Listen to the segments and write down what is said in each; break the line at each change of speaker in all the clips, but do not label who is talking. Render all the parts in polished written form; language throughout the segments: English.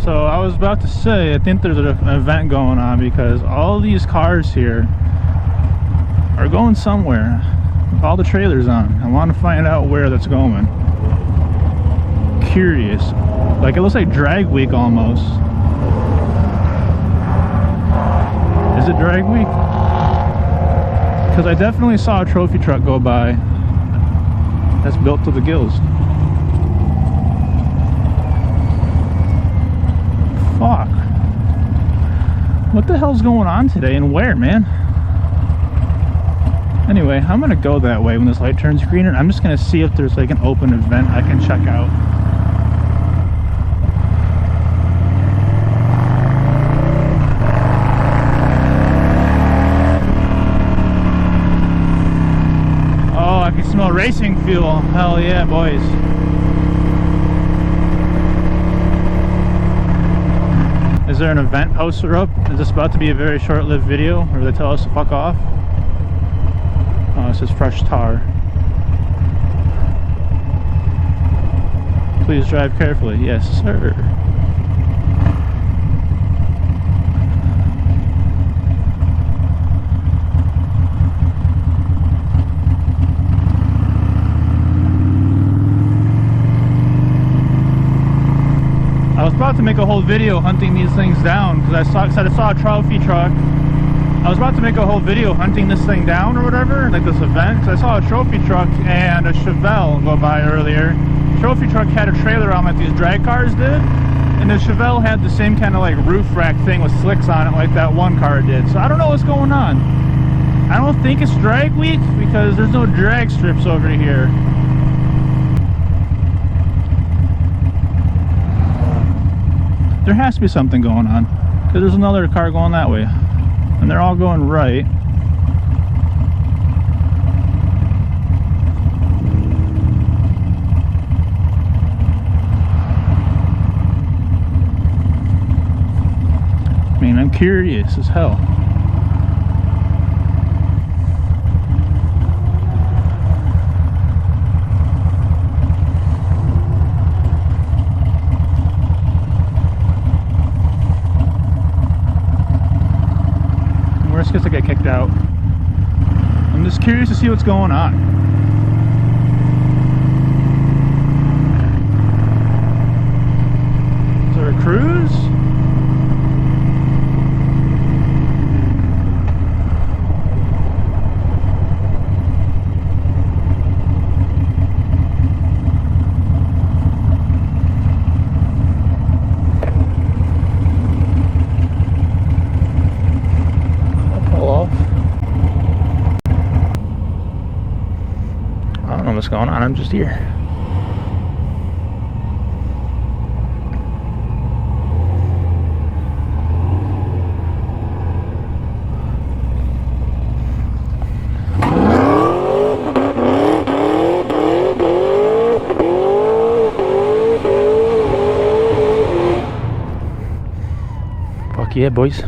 So I was about to say, I think there's an event going on because all these cars here are going somewhere with all the trailers on. I want to find out where that's going. Curious. Like, it looks like drag week almost. Is it drag week? Because I definitely saw a trophy truck go by that's built to the gills. Fuck. What the hell's going on today and where, man? Anyway, I'm gonna go that way when this light turns green, and I'm just gonna see if there's like an open event I can check out. Oh, I can smell racing fuel. Hell yeah, boys. Is there an event poster up? Is this about to be a very short-lived video, or they tell us to fuck off? Oh, it says fresh tar. Please drive carefully. Yes, sir. I was about to make a whole video hunting these things down because I saw a trophy truck. I was about to make a whole video hunting this thing down or whatever, like this event, because I saw a trophy truck and a Chevelle go by earlier. The trophy truck had a trailer on like these drag cars did, and the Chevelle had the same kind of like roof rack thing with slicks on it like that one car did. So I don't know what's going on. I don't think it's drag week because there's no drag strips over here. There has to be something going on because there's another car going that way and they're all going right. I mean, I'm curious as hell. Because I get kicked out. I'm just curious to see what's going on. Is there a cruise? What's going on? I'm just here. Fuck yeah, boys.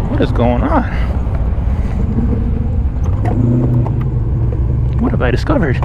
What is going on? What have I discovered?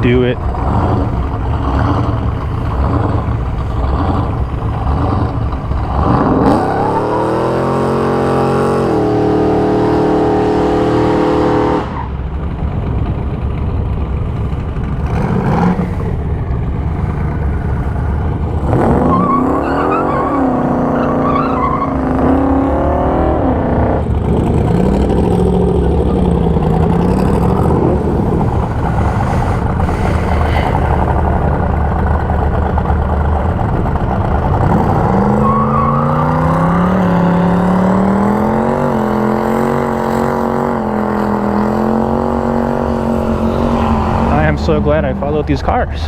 do it. So glad I followed these cars.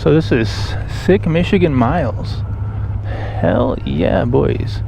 So this is Sick Michigan Miles. Hell yeah, boys.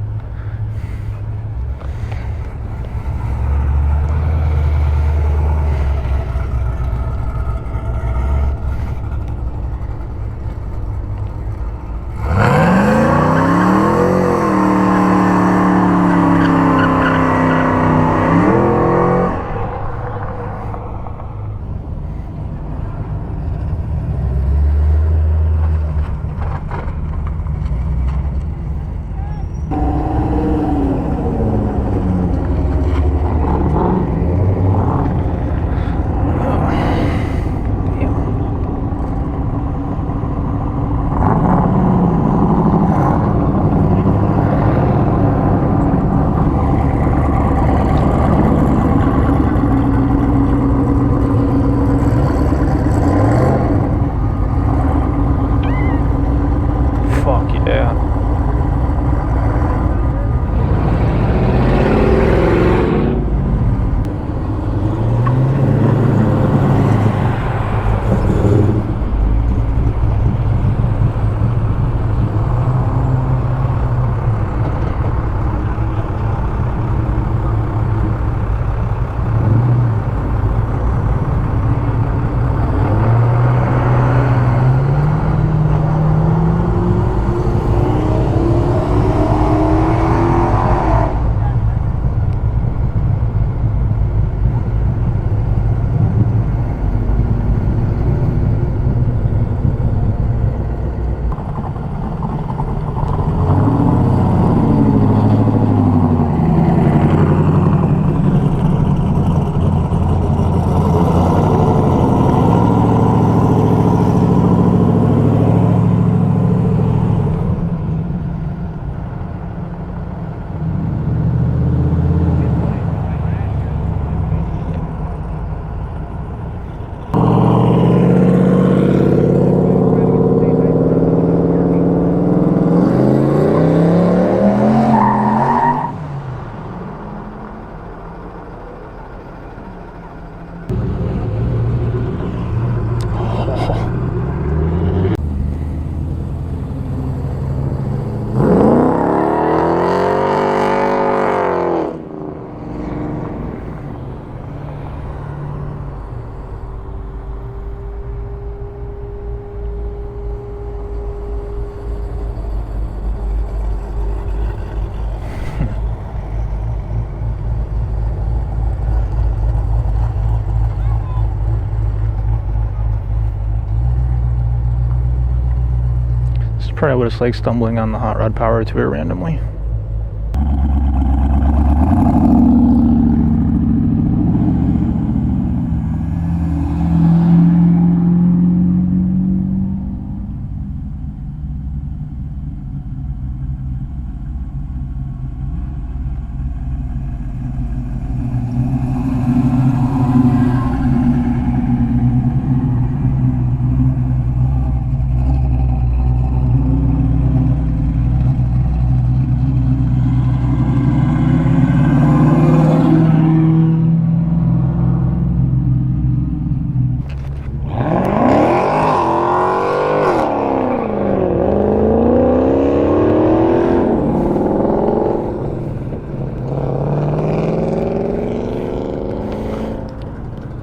Probably what it's like stumbling on the hot rod power tour randomly.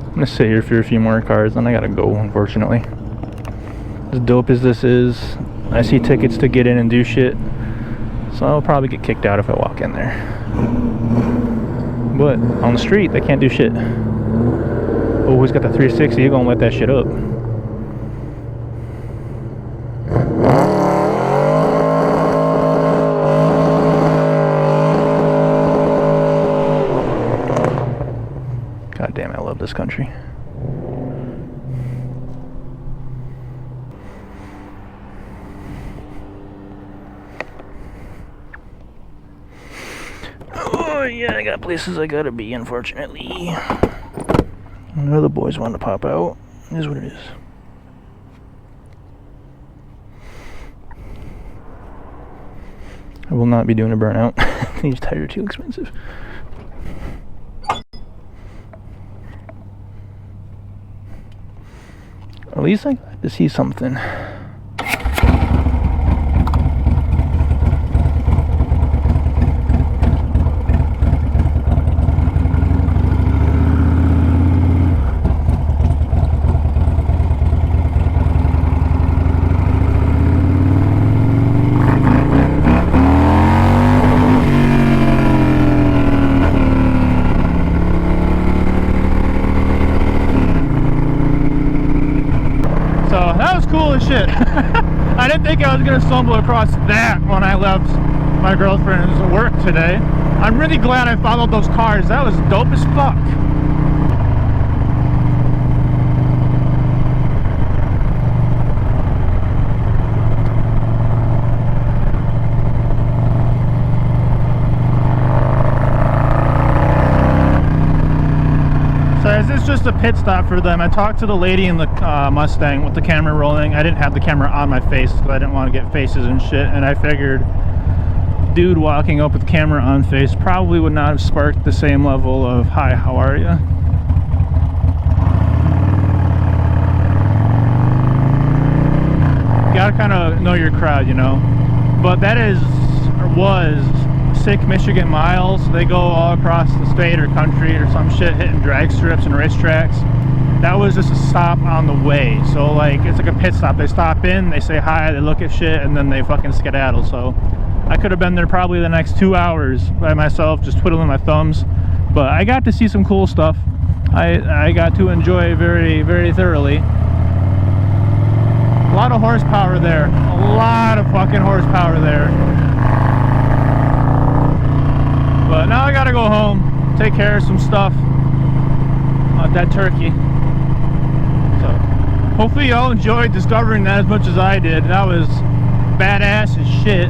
I'm gonna sit here for a few more cars, then I gotta go, unfortunately. As dope as this is, I see tickets to get in and do shit, so I'll probably get kicked out if I walk in there. But on the street, they can't do shit. Oh, who's got the 360? You're gonna let that shit up. God damn, I love this country. Oh yeah, I got places I gotta be, unfortunately. I know the boys want to pop out. It is what it is. I will not be doing a burnout. These tires are too expensive. At least I got to see something. Cool as shit. I didn't think I was gonna stumble across that when I left my girlfriend's work today. I'm really glad I followed those cars. That was dope as fuck. Is this just a pit stop for them? I talked to the lady in the Mustang with the camera rolling. I didn't have the camera on my face because I didn't want to get faces and shit, and I figured dude walking up with camera on face probably would not have sparked the same level of hi, how are you? You gotta kind of know your crowd, you know. But that is, or was, sick Michigan miles. They go all across the state or country or some shit, hitting drag strips and racetracks. That was just a stop on the way. So like, it's like a pit stop. They stop in, they say hi, they look at shit, and then they fucking skedaddle. So I could have been there probably the next 2 hours by myself, just twiddling my thumbs. But I got to see some cool stuff. I got to enjoy very, very thoroughly. A lot of horsepower there. A lot of fucking horsepower there. But now I gotta go home, take care of some stuff. Dead turkey. So hopefully y'all enjoyed discovering that as much as I did. That was badass as shit.